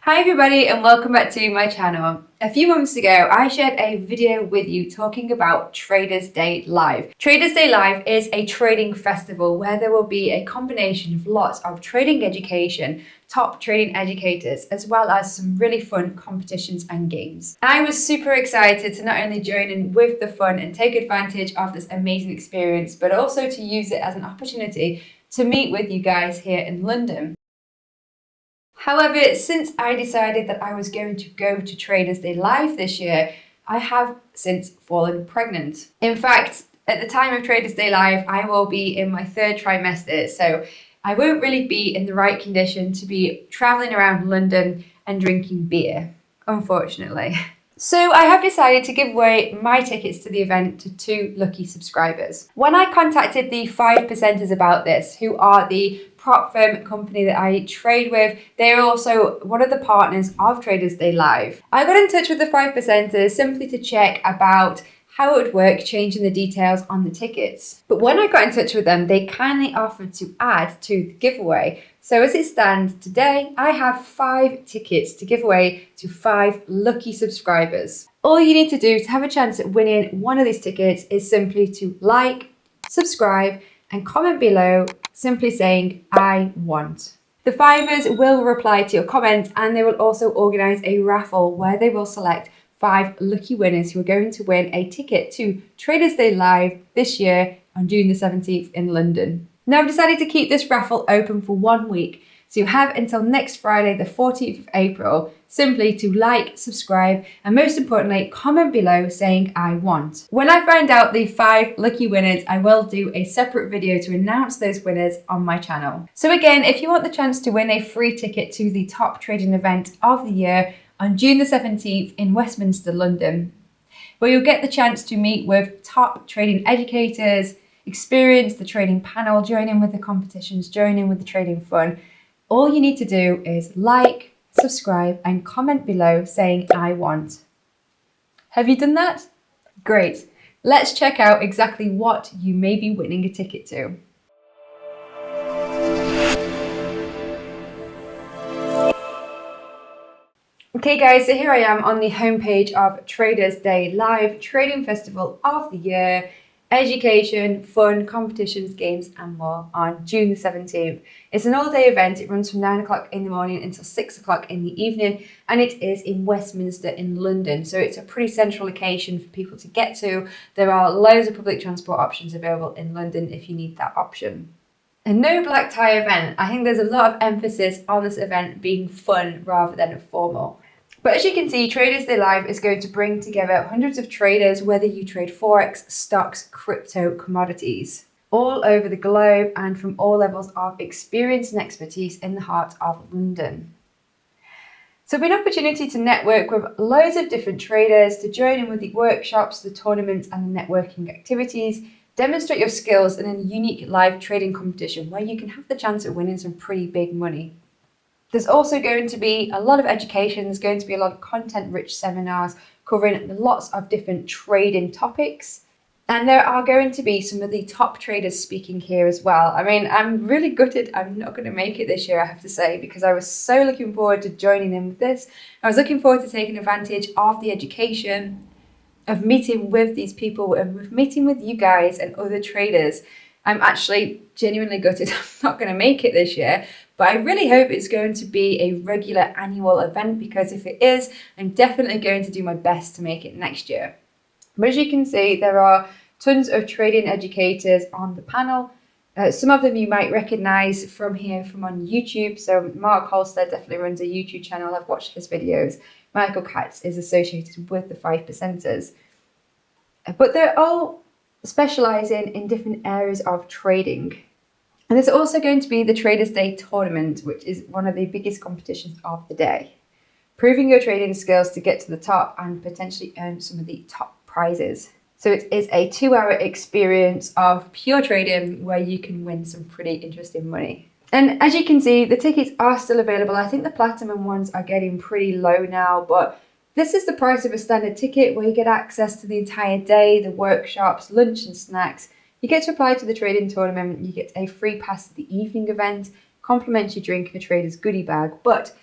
Hi everybody and welcome back to my channel. A few months ago I shared a video with you talking about Tradersday Live. Tradersday Live is a trading festival where there will be a combination of lots of trading education, top trading educators, as well as some really fun competitions and games. I was super excited to not only join in with the fun and take advantage of this amazing experience, but also to use it as an opportunity to meet with you guys here in London. However, since I decided that I was going to go to Tradersday Live this year, I have since fallen pregnant. In fact, at the time of Tradersday Live, I will be in my third trimester, so I won't really be in the right condition to be traveling around London and drinking beer, unfortunately. So I have decided to give away my tickets to the event to 2 lucky subscribers. When I contacted the 5%ers about this, who are the prop firm company that I trade with, they are also one of the partners of Tradersday Live. I got in touch with the 5%ers simply to check about how it would work, changing the details on the tickets. But when I got in touch with them, they kindly offered to add to the giveaway. So as it stands today, I have 5 tickets to give away to 5 lucky subscribers. All you need to do to have a chance at winning one of these tickets is simply to like, subscribe, and comment below simply saying, "I want." The 5ers will reply to your comments and they will also organise a raffle where they will select 5 lucky winners who are going to win a ticket to Tradersday Live this year on June the 17th in London. Now I've decided to keep this raffle open for 1 week, so you have until next Friday the 14th of April simply to like, subscribe, and most importantly comment below saying "I want." When I find out the 5 lucky winners, I will do a separate video to announce those winners on my channel. So again, if you want the chance to win a free ticket to the top trading event of the year on June the 17th in Westminster, London, where you'll get the chance to meet with top trading educators, experience the trading panel, join in with the competitions, join in with the trading fun, all you need to do is like, subscribe, and comment below saying "I want." Have you done that? Great. Let's check out exactly what you may be winning a ticket to. Okay guys, so here I am on the homepage of Tradersday Live, trading festival of the year, education, fun, competitions, games and more on June the 17th. It's an all-day event. It runs from 9 o'clock in the morning until 6 o'clock in the evening, and it is in Westminster in London. So it's a pretty central location for people to get to. There are loads of public transport options available in London if you need that option. A no black tie event. I think there's a lot of emphasis on this event being fun rather than formal. But as you can see, Tradersday Live is going to bring together hundreds of traders, whether you trade Forex, stocks, crypto, commodities, all over the globe and from all levels of experience and expertise in the heart of London. So it'll be an opportunity to network with loads of different traders, to join in with the workshops, the tournaments and the networking activities, demonstrate your skills in a unique live trading competition where you can have the chance of winning some pretty big money. There's also going to be a lot of education. There's going to be a lot of content-rich seminars covering lots of different trading topics. And there are going to be some of the top traders speaking here as well. I mean, I'm really gutted I'm not going to make it this year, I have to say, because I was so looking forward to joining in with this. I was looking forward to taking advantage of the education, of meeting with these people and with meeting with you guys and other traders. I'm actually genuinely gutted I'm not going to make it this year, but I really hope it's going to be a regular annual event, because if it is, I'm definitely going to do my best to make it next year. But as you can see, there are tons of trading educators on the panel. Some of them you might recognize from here, from on YouTube. So Mark Holstead definitely runs a YouTube channel. I've watched his videos. Michael Katz is associated with the 5%ers. But they're all specializing in different areas of trading. And there's also going to be the Tradersday tournament, which is one of the biggest competitions of the day. Proving your trading skills to get to the top and potentially earn some of the top prizes. So it is a 2-hour experience of pure trading where you can win some pretty interesting money. And as you can see, the tickets are still available. I think the platinum ones are getting pretty low now, but this is the price of a standard ticket where you get access to the entire day, the workshops, lunch and snacks. You get to apply to the trading tournament, you get a free pass to the evening event, complimentary drink and a trader's goodie bag. But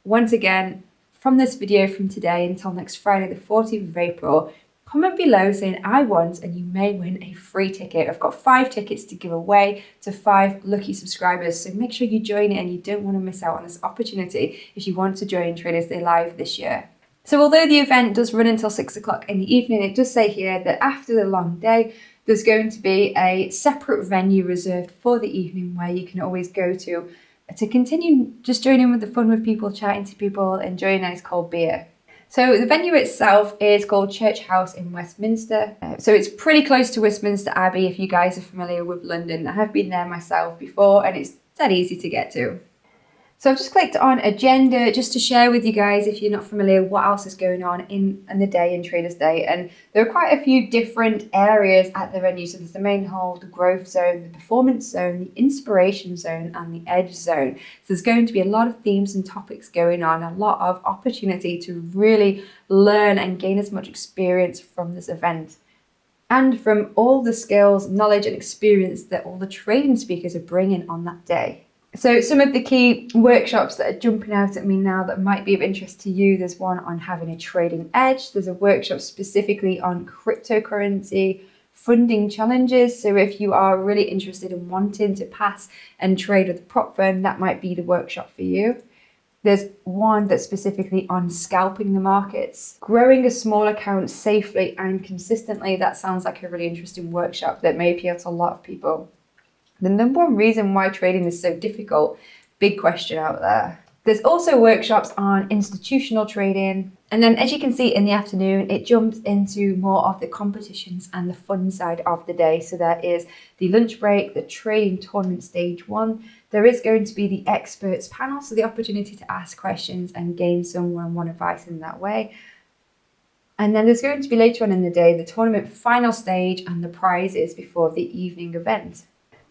Once again, from this video from today until next Friday, the 14th of April, comment below saying I want, and you may win a free ticket. I've got 5 tickets to give away to 5 lucky subscribers, so make sure you join it and you don't want to miss out on this opportunity if you want to join Traders Day Live this year. So although the event does run until 6 o'clock in the evening, it does say here that after the long day, there's going to be a separate venue reserved for the evening where you can always go to continue just joining with the fun with people, chatting to people, enjoying a nice cold beer. So the venue itself is called Church House in Westminster. So it's pretty close to Westminster Abbey if you guys are familiar with London. I have been there myself before and it's that easy to get to. So I've just clicked on agenda just to share with you guys, if you're not familiar, what else is going on in the day in Traders Day. And there are quite a few different areas at the venue. So there's the main hall, the growth zone, the performance zone, the inspiration zone, and the edge zone. So there's going to be a lot of themes and topics going on, a lot of opportunity to really learn and gain as much experience from this event. And from all the skills, knowledge, and experience that all the trading speakers are bringing on that day. So some of the key workshops that are jumping out at me now that might be of interest to you, there's one on having a trading edge. There's a workshop specifically on cryptocurrency funding challenges. So if you are really interested in wanting to pass and trade with a prop firm, that might be the workshop for you. There's one that's specifically on scalping the markets. Growing a small account safely and consistently. That sounds like a really interesting workshop that may appeal to a lot of people. The number one reason why trading is so difficult, big question out there. There's also workshops on institutional trading. And then as you can see in the afternoon, it jumps into more of the competitions and the fun side of the day. So there is the lunch break, the trading tournament stage 1. There is going to be the experts panel, so the opportunity to ask questions and gain some one-on-one advice in that way. And then there's going to be later on in the day, the tournament final stage and the prizes before the evening event.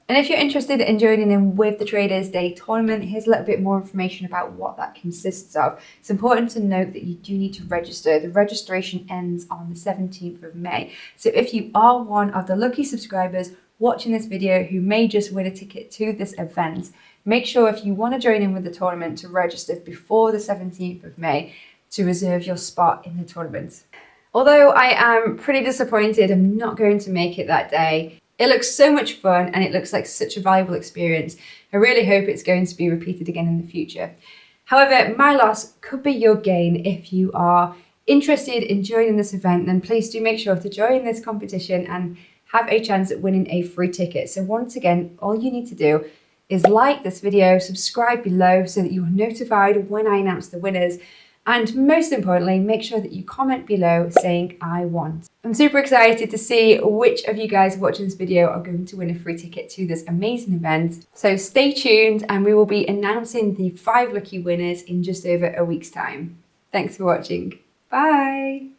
And if you're interested in joining in with the Traders Day tournament, here's a little bit more information about what that consists of. It's important to note that you do need to register. The registration ends on the 17th of May. So if you are one of the lucky subscribers watching this video who may just win a ticket to this event, make sure if you want to join in with the tournament to register before the 17th of May to reserve your spot in the tournament. Although I am pretty disappointed I'm not going to make it that day, it looks so much fun and it looks like such a valuable experience. I really hope it's going to be repeated again in the future. However, my loss could be your gain. If you are interested in joining this event, then please do make sure to join this competition and have a chance at winning a free ticket. So once again, all you need to do is like this video, subscribe below so that you are notified when I announce the winners. And most importantly, make sure that you comment below saying I want. I'm super excited to see which of you guys watching this video are going to win a free ticket to this amazing event. So stay tuned and we will be announcing the 5 lucky winners in just over a week's time. Thanks for watching. Bye.